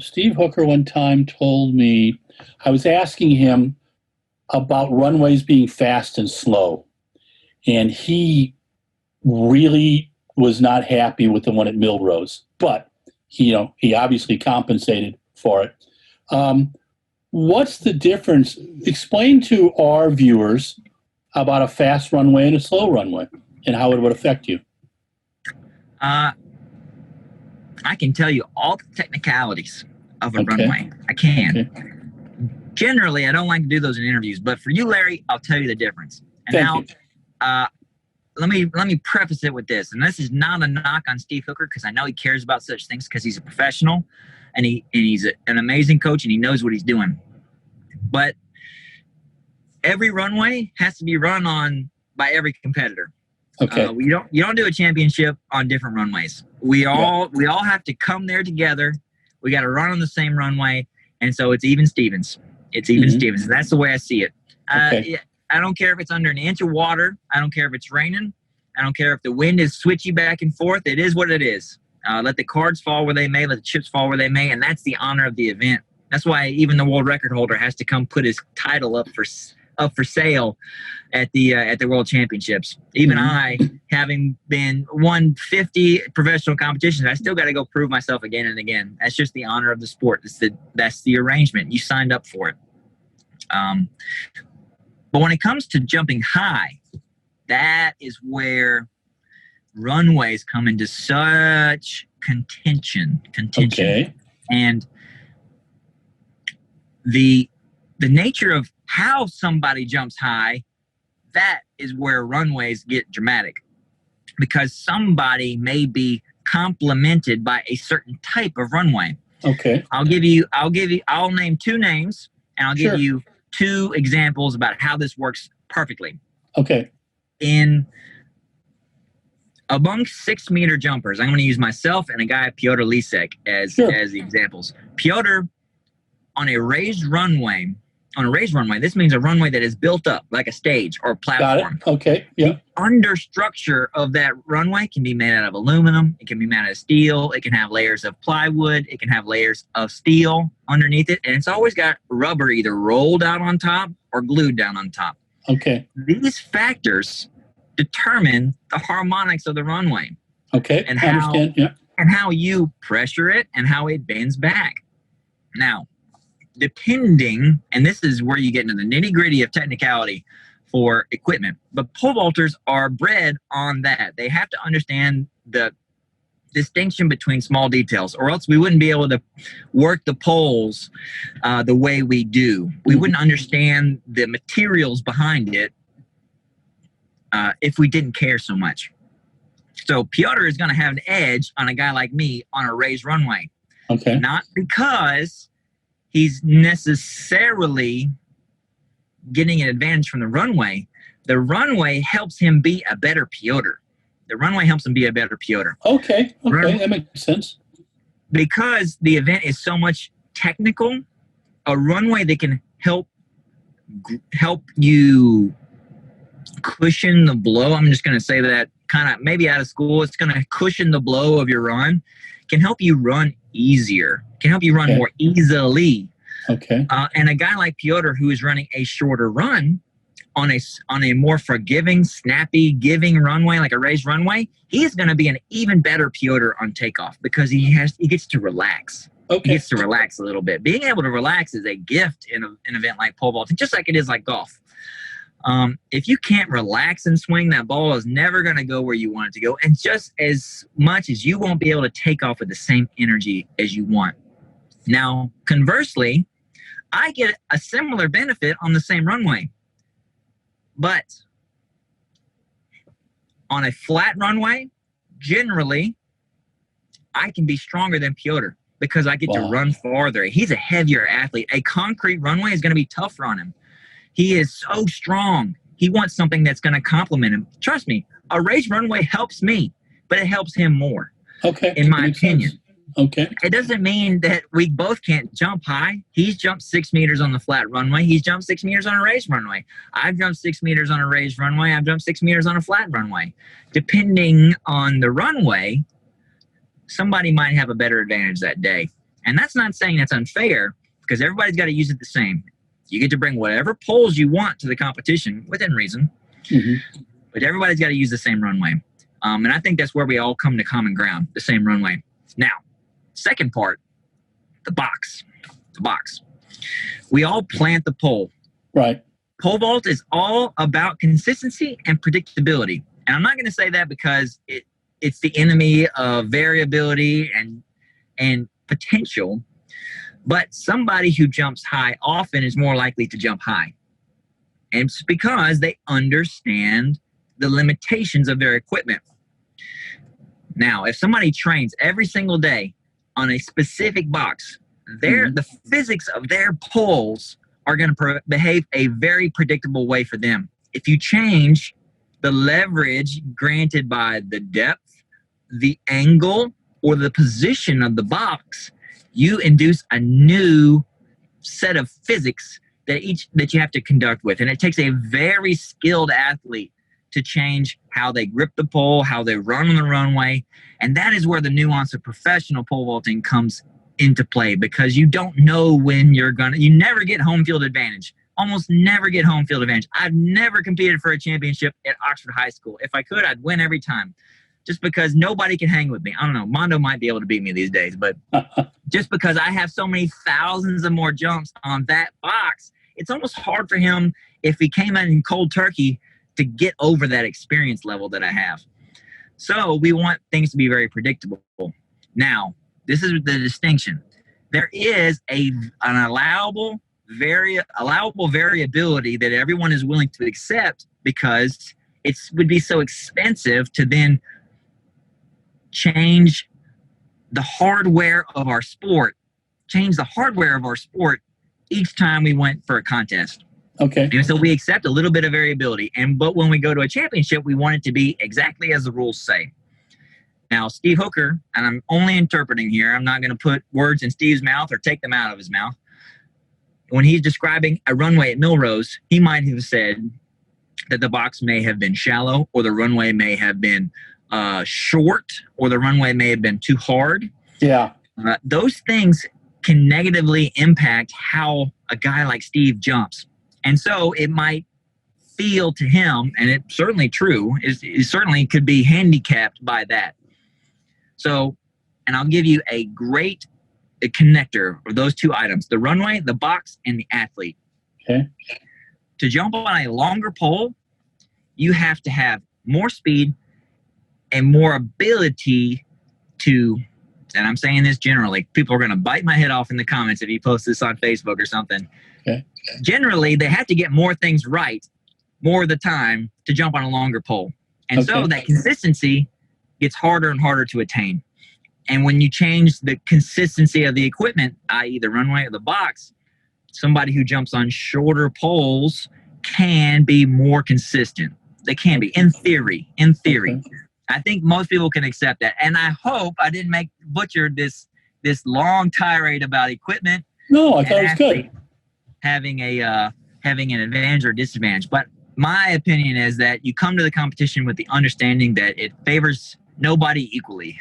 Steve Hooker one time told me, I was asking him about runways being fast and slow, and he really was not happy with the one at Millrose, but he obviously compensated for it. What's the difference? Explain to our viewers about a fast runway and a slow runway and how it would affect you. I can tell you all the technicalities of a runway. I can. Okay. Generally, I don't like to do those in interviews, but for you, Larry, I'll tell you the difference. And let me preface it with this, and this is not a knock on Steve Hooker, because I know he cares about such things because he's a professional and he's an amazing coach and he knows what he's doing. But every runway has to be run on by every competitor. Okay. You don't do a championship on different runways. We all have to come there together. We got to run on the same runway, and so it's even Stevens. It's even Stevens. And that's the way I see it. Okay. I don't care if it's under an inch of water. I don't care if it's raining. I don't care if the wind is switchy back and forth. It is what it is. Let the cards fall where they may. Let the chips fall where they may. And that's the honor of the event. That's why even the world record holder has to come put his title up for sale at the World Championships. Even I, having won 50 professional competitions, I still got to go prove myself again and again. That's just the honor of the sport. That's the arrangement. You signed up for it. But when it comes to jumping high, that is where runways come into such contention. Okay. And the nature of how somebody jumps high, that is where runways get dramatic, because somebody may be complemented by a certain type of runway. Okay. I'll name two names, and I'll give you two examples about how this works perfectly. Okay. Among 6 meter jumpers, I'm going to use myself and a guy, Piotr Lisek, as the examples. Piotr, on a raised runway, this means a runway that is built up like a stage or a platform. Got it. Okay. Yeah. The understructure of that runway can be made out of aluminum. It can be made out of steel. It can have layers of plywood. It can have layers of steel underneath it. And it's always got rubber either rolled out on top or glued down on top. Okay. These factors determine the harmonics of the runway. Okay. And how you pressure it and how it bends back. Now, depending, and this is where you get into the nitty-gritty of technicality for equipment, but pole vaulters are bred on that. They have to understand the distinction between small details, or else we wouldn't be able to work the poles the way we do. We wouldn't understand the materials behind it if we didn't care so much. So Piotr is going to have an edge on a guy like me on a raised runway. Okay. Not because he's necessarily getting an advantage from the runway. The runway helps him be a better Piotr. Okay. That makes sense. Because the event is so much technical, a runway that can help you cushion the blow. I'm just going to say that kind of maybe out of school. It's going to cushion the blow of your run. Can help you run easier. Can help you run more easily. Okay. And a guy like Piotr, who is running a shorter run on a more forgiving, snappy, giving runway, like a raised runway, he is going to be an even better Piotr on takeoff because he gets to relax. Okay. He gets to relax a little bit. Being able to relax is a gift in an event like pole vaulting, just like it is like golf. If you can't relax and swing, that ball is never going to go where you want it to go. And just as much as you won't be able to take off with the same energy as you want. Now, conversely, I get a similar benefit on the same runway. But on a flat runway, generally, I can be stronger than Piotr because I get to run farther. He's a heavier athlete. A concrete runway is going to be tougher on him. He is so strong. He wants something that's going to complement him. Trust me, a raised runway helps me, but it helps him more. Okay. In my opinion. Sense. Okay. It doesn't mean that we both can't jump high. He's jumped 6 meters on the flat runway. He's jumped 6 meters on a raised runway. I've jumped 6 meters on a raised runway. I've jumped 6 meters on a flat runway. Depending on the runway, somebody might have a better advantage that day. And that's not saying that's unfair, because everybody's got to use it the same. You get to bring whatever poles you want to the competition within reason, but everybody's got to use the same runway. And I think that's where we all come to common ground, the same runway. Now, second part, the box. The box. We all plant the pole. Right. Pole vault is all about consistency and predictability. And I'm not going to say that because it's the enemy of variability and potential, but somebody who jumps high often is more likely to jump high. And it's because they understand the limitations of their equipment. Now, if somebody trains every single day on a specific box, the physics of their poles are going to behave a very predictable way for them. If you change the leverage granted by the depth, the angle, or the position of the box, you induce a new set of physics that you have to conduct with. And it takes a very skilled athlete to change how they grip the pole, how they run on the runway. And that is where the nuance of professional pole vaulting comes into play, because you don't know when you never get home field advantage. Almost never get home field advantage. I've never competed for a championship at Oxford High School. If I could, I'd win every time, just because nobody can hang with me. I don't know. Mondo might be able to beat me these days, but just because I have so many thousands of more jumps on that box, it's almost hard for him, if he came in cold turkey, to get over that experience level that I have. So we want things to be very predictable. Now, this is the distinction. There is an allowable variability that everyone is willing to accept, because it would be so expensive to then change the hardware of our sport each time we went for a contest. Okay. And so we accept a little bit of variability. But when we go to a championship, we want it to be exactly as the rules say. Now, Steve Hooker, and I'm only interpreting here, I'm not going to put words in Steve's mouth or take them out of his mouth. When he's describing a runway at Millrose, he might have said that the box may have been shallow, or the runway may have been short, or the runway may have been too hard. Yeah. Those things can negatively impact how a guy like Steve jumps. And so it might feel to him, and it's certainly true, it certainly could be handicapped by that. So, and I'll give you a great connector of those two items: the runway, the box, and the athlete. Okay. To jump on a longer pole, you have to have more speed and more ability to, and I'm saying this generally, people are going to bite my head off in the comments if you post this on Facebook or something. Okay. Generally, they have to get more things right more of the time to jump on a longer pole. And so that consistency gets harder and harder to attain. And when you change the consistency of the equipment, i.e. the runway or the box, somebody who jumps on shorter poles can be more consistent. They can be, in theory. Okay. I think most people can accept that. And I hope I didn't butcher this long tirade about equipment. No, I thought it was good. Having an advantage or disadvantage. But my opinion is that you come to the competition with the understanding that it favors nobody equally.